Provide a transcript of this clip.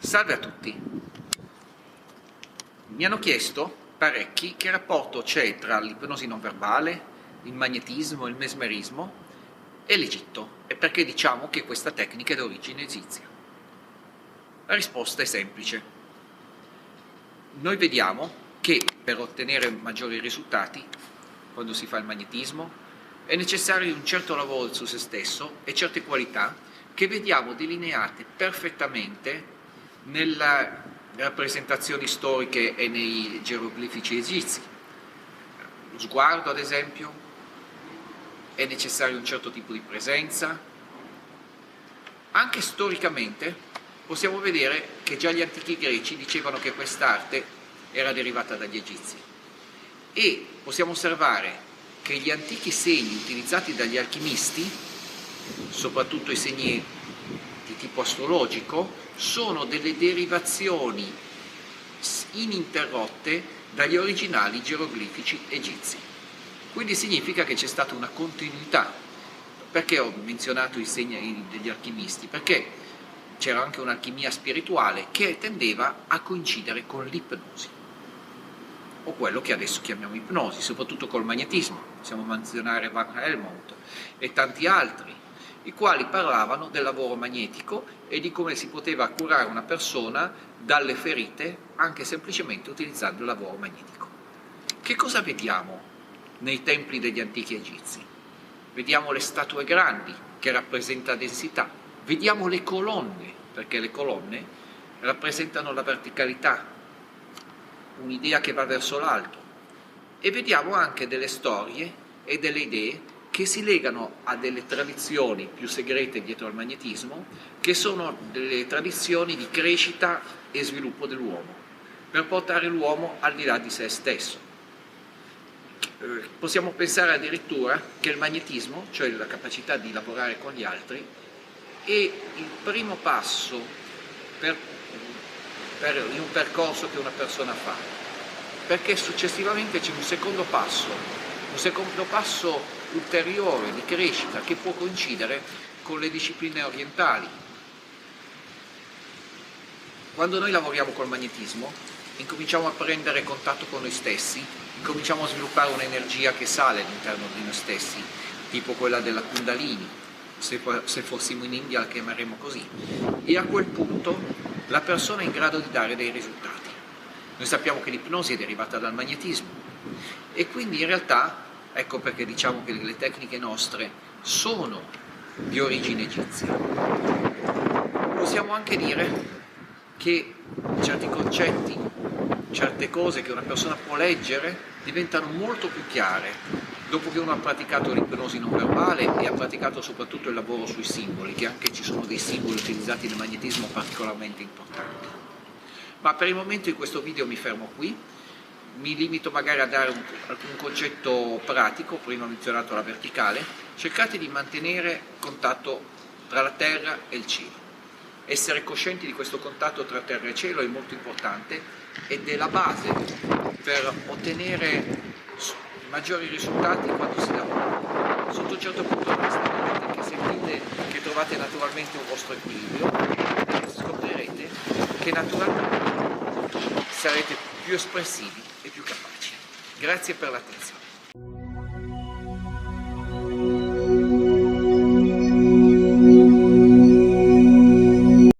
Salve a tutti. Mi hanno chiesto parecchi che rapporto c'è tra l'ipnosi non verbale, il magnetismo, il mesmerismo e l'Egitto e perché diciamo che questa tecnica è d'origine egizia. La risposta è semplice. Noi vediamo che per ottenere maggiori risultati, quando si fa il magnetismo, è necessario un certo lavoro su se stesso e certe qualità che vediamo delineate perfettamente nelle rappresentazioni storiche e nei geroglifici egizi. Lo sguardo, ad esempio, è necessario un certo tipo di presenza. Anche storicamente possiamo vedere che già gli antichi greci dicevano che quest'arte era derivata dagli egizi e possiamo osservare che gli antichi segni utilizzati dagli alchimisti, soprattutto i segni di tipo astrologico, sono delle derivazioni ininterrotte dagli originali geroglifici egizi. Quindi significa che c'è stata una continuità. Perché ho menzionato i segni degli alchimisti? Perché c'era anche un'alchimia spirituale che tendeva a coincidere con l'ipnosi, o quello che adesso chiamiamo ipnosi, soprattutto col magnetismo. Possiamo menzionare Van Helmont e tanti altri, i quali parlavano del lavoro magnetico e di come si poteva curare una persona dalle ferite anche semplicemente utilizzando il lavoro magnetico. Che cosa vediamo nei templi degli antichi egizi? Vediamo le statue grandi che rappresentano densità, vediamo le colonne, perché le colonne rappresentano la verticalità, un'idea che va verso l'alto, e vediamo anche delle storie e delle idee che si legano a delle tradizioni più segrete dietro al magnetismo, che sono delle tradizioni di crescita e sviluppo dell'uomo, per portare l'uomo al di là di se stesso. Possiamo pensare addirittura che il magnetismo, cioè la capacità di lavorare con gli altri, è il primo passo in un percorso che una persona fa, perché successivamente c'è un secondo passo ulteriore di crescita che può coincidere con le discipline orientali. Quando noi lavoriamo col magnetismo, incominciamo a prendere contatto con noi stessi, incominciamo a sviluppare un'energia che sale all'interno di noi stessi, tipo quella della Kundalini, se fossimo in India la chiameremo così, e a quel punto la persona è in grado di dare dei risultati. Noi sappiamo che l'ipnosi è derivata dal magnetismo e quindi in realtà ecco perché diciamo che le tecniche nostre sono di origine egizia. Possiamo anche dire che certi concetti, certe cose che una persona può leggere diventano molto più chiare dopo che uno ha praticato l'ipnosi non verbale e ha praticato soprattutto il lavoro sui simboli, che anche ci sono dei simboli utilizzati nel magnetismo particolarmente importanti. Ma per il momento in questo video mi fermo qui. Mi limito magari a dare un concetto pratico, prima ho menzionato la verticale. Cercate di mantenere contatto tra la terra e il cielo. Essere coscienti di questo contatto tra terra e cielo è molto importante ed è la base per ottenere maggiori risultati quando si lavora. Sotto un certo punto di vista, che sentite che trovate naturalmente un vostro equilibrio, scoprirete che naturalmente sarete più espressivi e più capaci. Grazie per l'attenzione.